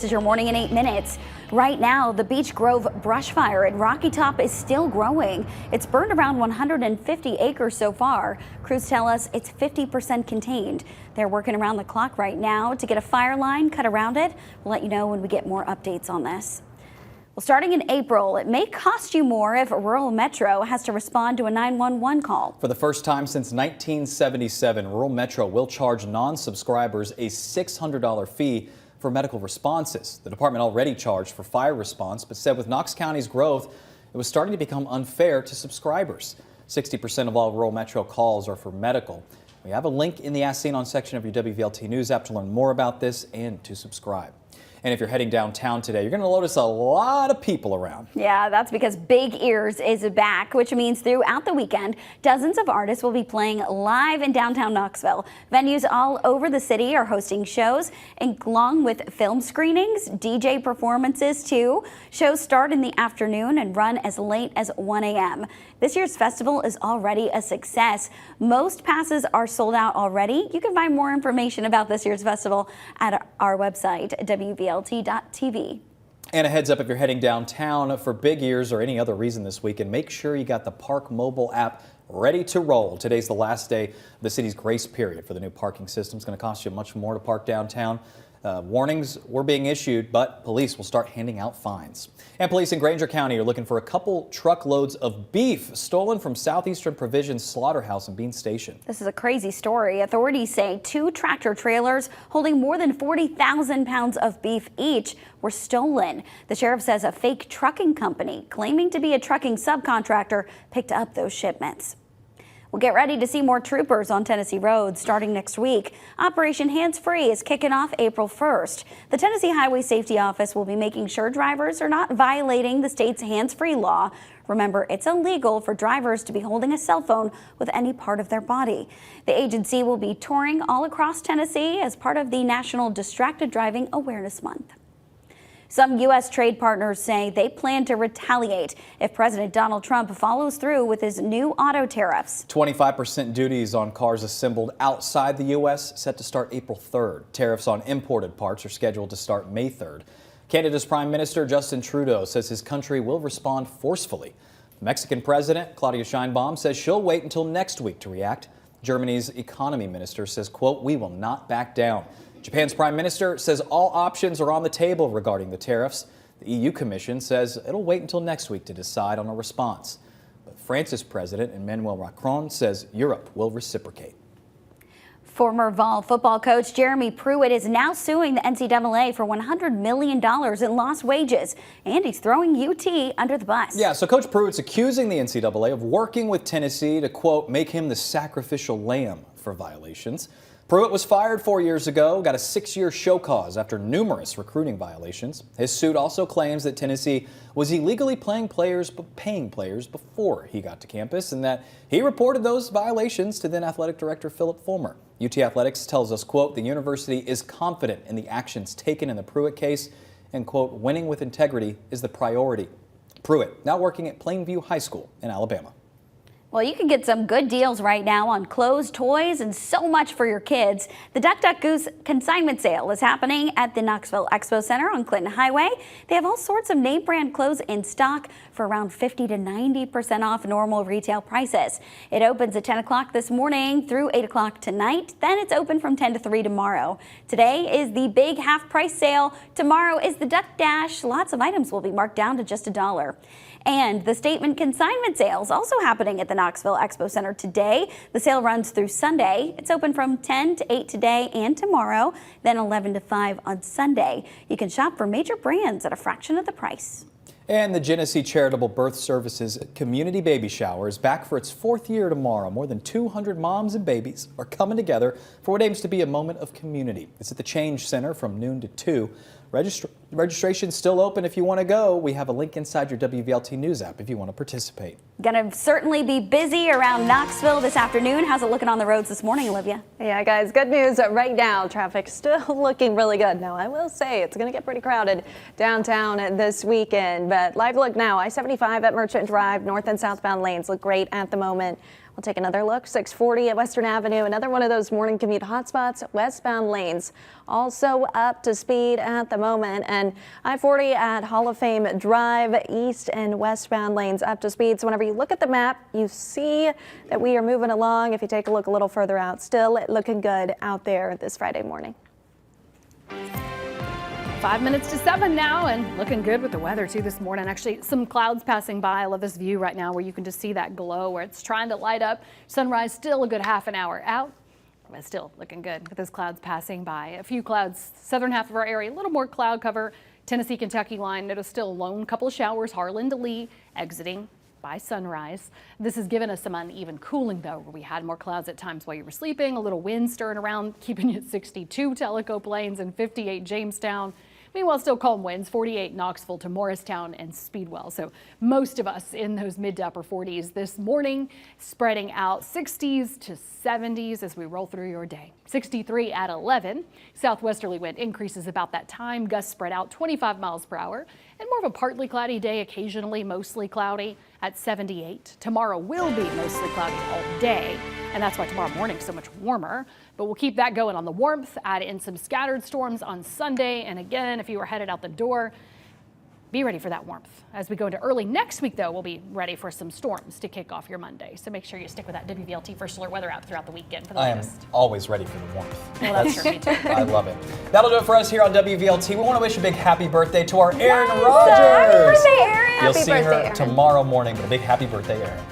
This is your morning in 8 minutes. Right now, the Beech Grove brush fire at Rocky Top is still growing. It's burned around 150 acres so far. Crews tell us it's 50% contained. They're working around the clock right now to get a fire line cut around it. We'll let you know when we get more updates on this. Well, starting in April, it may cost you more if rural Metro has to respond to a 911 call. For the first time since 1977, rural Metro will charge non-subscribers a $600 fee for medical responses. The department already charged for fire response, but said with Knox County's growth, it was starting to become unfair to subscribers. 60% of all rural Metro calls are for medical. We have a link in the As Seen On section of your WVLT News app to learn more about this and to subscribe. And if you're heading downtown today, you're going to notice a lot of people around. Yeah, that's because Big Ears is back, which means throughout the weekend, dozens of artists will be playing live in downtown Knoxville. Venues all over the city are hosting shows, along with film screenings, DJ performances too. Shows start in the afternoon and run as late as 1 a.m. This year's festival is already a success. Most passes are sold out already. You can find more information about this year's festival at our website, WVLT.tv. And a heads up if you're heading downtown for Big Ears or any other reason this weekend, make sure you got the Park mobile app ready to roll. Today's the last day of the city's grace period for the new parking system. It's going to cost you much more to park downtown. Warnings were being issued, but police will start handing out fines. And police in Granger County are looking for a couple truckloads of beef stolen from Southeastern Provisions Slaughterhouse in Bean Station. This is a crazy story. Authorities say 2 tractor trailers holding more than 40,000 pounds of beef each were stolen. The sheriff says a fake trucking company claiming to be a trucking subcontractor picked up those shipments. We'll get ready to see more troopers on Tennessee roads starting next week. Operation Hands Free is kicking off April 1st. The Tennessee Highway Safety Office will be making sure drivers are not violating the state's hands-free law. Remember, it's illegal for drivers to be holding a cell phone with any part of their body. The agency will be touring all across Tennessee as part of the National Distracted Driving Awareness Month. Some U.S. trade partners say they plan to retaliate if President Donald Trump follows through with his new auto tariffs. 25% duties on cars assembled outside the U.S. set to start April 3rd. Tariffs on imported parts are scheduled to start May 3rd. Canada's Prime Minister Justin Trudeau says his country will respond forcefully. Mexican President Claudia Sheinbaum says she'll wait until next week to react. Germany's economy minister says, quote, "We will not back down." Japan's prime minister says all options are on the table regarding the tariffs. The EU Commission says it'll wait until next week to decide on a response. But France's president Emmanuel Macron says Europe will reciprocate. Former Vol football coach Jeremy Pruitt is now suing the NCAA for $100 million in lost wages, and he's throwing UT under the bus. Yeah, so Coach Pruitt's accusing the NCAA of working with Tennessee to, quote, make him the sacrificial lamb for violations. Pruitt was fired 4 years ago, got a 6-year show cause after numerous recruiting violations. His suit also claims that Tennessee was illegally paying players before he got to campus, and that he reported those violations to then athletic director Philip Fulmer. UT Athletics tells us, quote, the university is confident in the actions taken in the Pruitt case, and, quote, winning with integrity is the priority. Pruitt now working at Plainview High School in Alabama. Well, you can get some good deals right now on clothes, toys, and so much for your kids. The Duck Duck Goose consignment sale is happening at the Knoxville Expo Center on Clinton Highway. They have all sorts of name brand clothes in stock for around 50 to 90% off normal retail prices. It opens at 10 o'clock this morning through 8 o'clock tonight. Then it's open from 10 to 3 tomorrow. Today is the big half price sale. Tomorrow is the Duck Dash. Lots of items will be marked down to just $1. And the statement consignment sale is also happening at the Knoxville Expo Center today. The sale runs through Sunday. It's open from 10 to 8 today and tomorrow, then 11 to 5 on Sunday. You can shop for major brands at a fraction of the price. And the Genesee Charitable Birth Services Community Baby Shower is back for its 4th year tomorrow. More than 200 moms and babies are coming together for what aims to be a moment of community. It's at the Change Center from noon to 2. Registration's still open if you want to go. We have a link inside your WVLT News app if you want to participate. Going to certainly be busy around Knoxville this afternoon. How's it looking on the roads this morning, Olivia? Yeah, guys, good news right now. Traffic's still looking really good. Now, I will say it's going to get pretty crowded downtown this weekend, but live look now. I-75 at Merchant Drive, north and southbound lanes look great at the moment. We'll take another look. 640 at Western Avenue, another one of those morning commute hotspots. Westbound lanes also up to speed at the moment, and I-40 at Hall of Fame Drive, east and westbound lanes up to speed. So whenever you look at the map, you see that we are moving along. If you take a look a little further out, still looking good out there this Friday morning. 5 minutes to 7 now, and looking good with the weather too this morning. Actually, some clouds passing by. I love this view right now where you can just see that glow where it's trying to light up. Sunrise still a good half an hour out, but still looking good with those clouds passing by. A few clouds, southern half of our area, a little more cloud cover. Tennessee, Kentucky line, notice still a lone couple of showers. Harlan to Lee exiting by sunrise. This has given us some uneven cooling though, where we had more clouds at times while you were sleeping, a little wind stirring around, keeping you at 62 Tellico Plains and 58 Jamestown. Meanwhile, still calm winds, 48 Knoxville to Morristown and Speedwell. So most of us in those mid to upper 40s this morning, spreading out 60s to 70s as we roll through your day. 63 at 11. Southwesterly wind increases about that time. Gusts spread out 25 miles per hour. And more of a partly cloudy day, occasionally mostly cloudy at 78. Tomorrow will be mostly cloudy all day, and that's why tomorrow morning is so much warmer. But we'll keep that going on the warmth, add in some scattered storms on Sunday. And again, if you were headed out the door, be ready for that warmth. As we go into early next week, though, we'll be ready for some storms to kick off your Monday. So make sure you stick with that WVLT First Alert weather app throughout the weekend for the latest. I am always ready for the warmth. Well, that's true, me too. I love it. That'll do it for us here on WVLT. We want to wish a big happy birthday to our Erin Yes, Rogers. happy birthday, Erin. You'll Happy see birthday, her Erin. tomorrow morning, but a big happy birthday, Erin.